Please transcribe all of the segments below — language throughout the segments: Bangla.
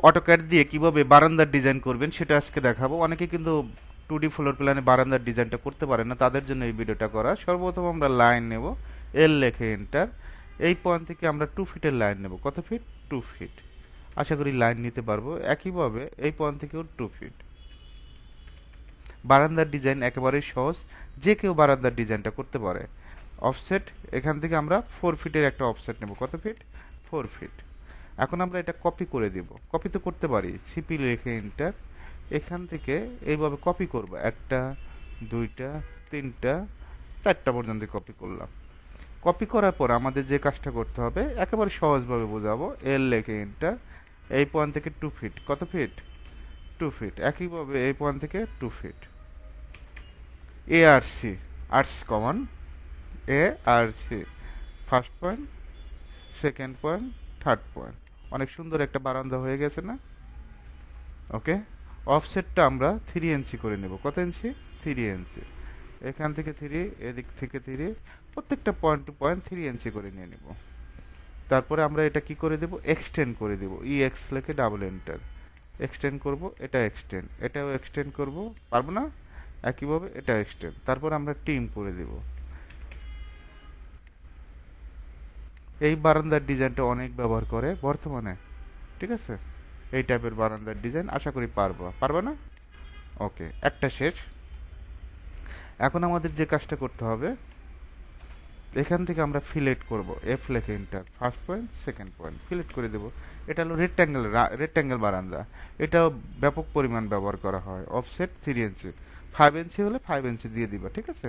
অটোক্যাড দিয়ে কিভাবে বারান্দার ডিজাইন করবেন সেটা আজকে দেখাবো। অনেকে কিন্তু 2D ফ্লোর প্ল্যানে বারান্দার ডিজাইনটা করতে পারে না, তাদের জন্য এই ভিডিওটা করা। সর্বপ্রথম আমরা লাইন নেব, এল লেখে এন্টার। এই পয়েন্ট থেকে আমরা 2 ফিটের লাইন নেব। কত ফিট? 2 ফিট। আশা করি লাইন নিতে পারবো। একইভাবে এই পয়েন্ট থেকেও 2 ফিট। বারান্দার ডিজাইন একেবারেই সহজ, যে কেউ বারান্দার ডিজাইনটা করতে পারে। অফসেট, এখান থেকে আমরা 4 ফিটের একটা অফসেট নেব। কত ফিট? 4 ফিট। এখন আমরা এটা কপি করে দিব। কপি তো করতে পারি, সিপি লিখে এন্টার। এখান থেকে এইভাবে কপি করব, একটা, দুইটা, তিনটা, চারটা পর্যন্ত কপি করলাম। কপি করার পর আমাদের যে কাজটা করতে হবে একেবারে সহজভাবে বোঝাবো। এল লেখে এন্টার। এই পয়েন্ট থেকে 2 ফিট। কত ফিট? 2 ফিট। একইভাবে এই পয়েন্ট থেকে 2 feet. A R C, arts common, A R C, first point, second point, third point. অনেক সুন্দর একটা বারান্দা হয়ে গেছে না? ওকে। অফসেটটা আমরা 3 ইঞ্চি করে নেব। কত ইঞ্চি? 3 ইঞ্চি। এখান থেকে 3, এদিক থেকে 3, প্রত্যেকটা পয়েন্ট টু পয়েন্ট 3 ইঞ্চি করে নিয়ে নেব। তারপরে আমরা এটা কি করে দেব? এক্সটেন্ড করে দেব। ই এক্স লিখে ডাবল এন্টার। এক্সটেন্ড করব, এটা এক্সটেন্ড, এটাও এক্সটেন্ড করব, পারবো না? একইভাবে এটা এক্সটেন্ড। তারপর আমরা টিম করে দেব। এই বারান্দার ডিজাইনটা অনেক ব্যবহার করে বর্তমানে, ঠিক আছে? এই টাইপের বারান্দার ডিজাইন আশা করি পারবো। পারবো না? ওকে, একটা শেষ। এখন আমাদের যে কাজটা করতে হবে, এখান থেকে আমরা ফিলেট করব। এফ লেখে enter. First point, second point, fillet করে দেব। এটা হলো রেক্ট্যাঙ্গেল বারান্দা। এটাও ব্যাপক পরিমাণ ব্যবহার করা হয়। অফসেট 3 ইঞ্চি। 5 ইঞ্চি হলে 5 ইঞ্চি দিয়ে দিবা, ঠিক আছে?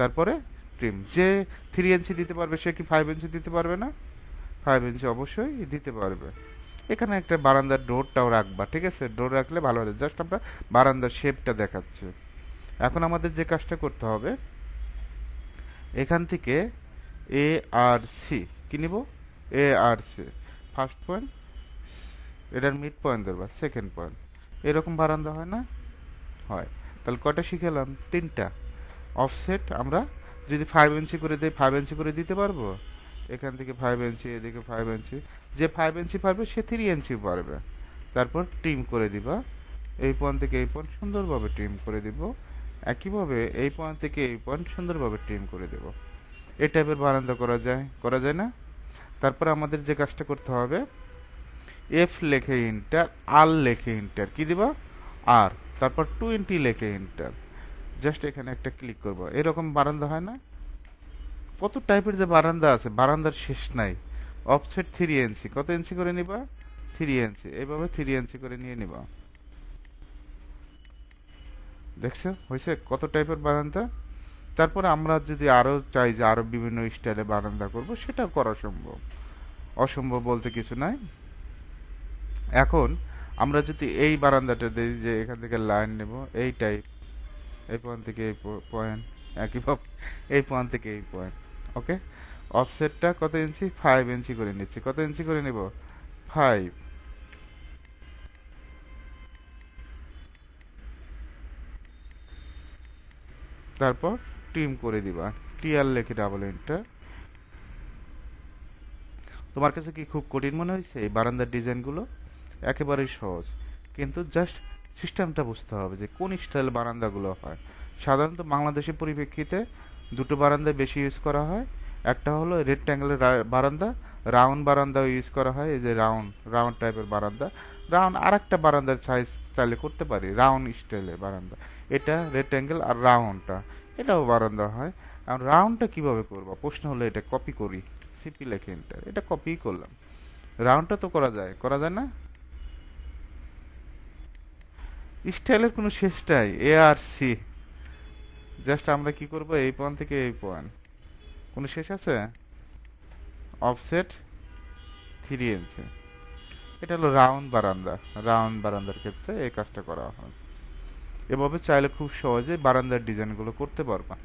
তারপরে ট্রিম। যে 3 ইঞ্চি দিতে পারবে সে কি 5 ইঞ্চি দিতে পারবে না? 5 ইঞ্চি অবশ্যই দিতে পারবে। এখানে একটা বারান্দার ডোরটাও রাখবা, ঠিক আছে? ডোর রাখলে ভালো হবে। জাস্ট আমরা বারান্দার শেপটা দেখাচ্ছি। এখন আমাদের যে কাজটা করতে হবে, এখান থেকে এ আর সি কি নিব? এ আর সি, ফার্স্ট পয়েন্ট, এটার মিড পয়েন্ট ধরবা, সেকেন্ড পয়েন্ট। এরকম বারান্দা হয় না? হয়। তাহলে কয়টা শিখেলাম? 3টা। অফসেট আমরা যদি 5 ইঞ্চি করে দিই, 5 ইঞ্চি করে দিতে পারবো। এখান থেকে 5 ইঞ্চি, এদিকে 5 ইঞ্চি। যে 5 ইঞ্চি পারবে সে 3 ইঞ্চি পারবে। তারপর ট্রিম করে দিবা। এই পয়েন্ট থেকে এই পয়েন্ট সুন্দরভাবে ট্রিম করে দিব। একইভাবে এই পয়েন্ট থেকে এই পয়েন্ট সুন্দরভাবে ট্রিম করে দেব। এই টাইপের বারান্দা করা যায়, করা যায় না? তারপর আমাদের যে কাজটা করতে হবে, এফ লেখে ইন্টার, আর লেখে ইন্টার, কি দিবা? আর। তারপর 20 লেখে ইন্টার। জাস্ট এখানে একটা ক্লিক করব। এরকম বারান্দা হয় না? কত টাইপের যে বারান্দা আছে, বারান্দার শেষ নাই। অফসেট 3 ইঞ্চি। কত ইঞ্চি করে নিবা? 3 ইঞ্চি। এইভাবে 3 ইঞ্চি করে নিয়ে নিবা। দেখছো হয়েছে কত টাইপের বারান্দা? তারপরে আমরা যদি আরো চাই যে আরো বিভিন্ন স্টাইলে বারান্দা করব, সেটাও করা সম্ভব। অসম্ভব বলতে কিছু নাই। এখন আমরা যদি এই বারান্দাটা দিই, যে এখান থেকে লাইন নেব, এই টাইপ, এই পয়েন্ট থেকে এই পয়েন্ট, একইভাবে এই পয়েন্ট থেকে এই পয়েন্ট। ওকে। অফসেটটা কত ইঞ্চি? 5 ইঞ্চি করে নিচ্ছি। কত ইঞ্চি করে নিব? 5। তারপর ট্রিম করে দিবা। টিআর লেখে ডাবল এন্টার। তোমার কাছে কি খুব কঠিন মনে হয়েছে এই বারান্দার ডিজাইনগুলো? একেবারেই সহজ, কিন্তু জাস্ট সিস্টেমটা বুঝতে হবে যে কোন স্টাইল বারান্দাগুলো হয়। সাধারণত বাংলাদেশের পরিপ্রেক্ষিতে দুটো বারান্দায় বেশি ইউজ করা হয়। একটা হলো রেক্ট্যাঙ্গেলের বারান্দা, রাউন্ড বারান্দাও ইউজ করা হয়। এই যে রাউন্ড রাউন্ড টাইপের বারান্দা। রাউন্ড আর একটা বারান্দার সাইজ চাইলে করতে পারি, রাউন্ড স্টাইলের বারান্দা। এটা রেক্ট্যাঙ্গেল, আর রাউন্ডটা এটাও বারান্দা হয়। আর রাউন্ডটা কিভাবে করবো প্রশ্ন হলো, এটা কপি করি। সিপি লেখে এন্টার। এটা কপি করলাম। রাউন্ডটা তো করা যায়, করা যায় না? স্টাইলের কোনো শেষ নাই। এ আর সি, জাস্ট আমরা কি করব? এই পয়েন্ট থেকে এই পয়েন্ট, কোনো শেষ আছে? অফসেট 3 ইঞ্চি। এটা হলো রাউন্ড বারান্দা। রাউন্ড বারান্দার ক্ষেত্রে এই কাজটা করা হয়। এভাবে চাইলে খুব সহজে বারান্দার ডিজাইনগুলো করতে পারবা।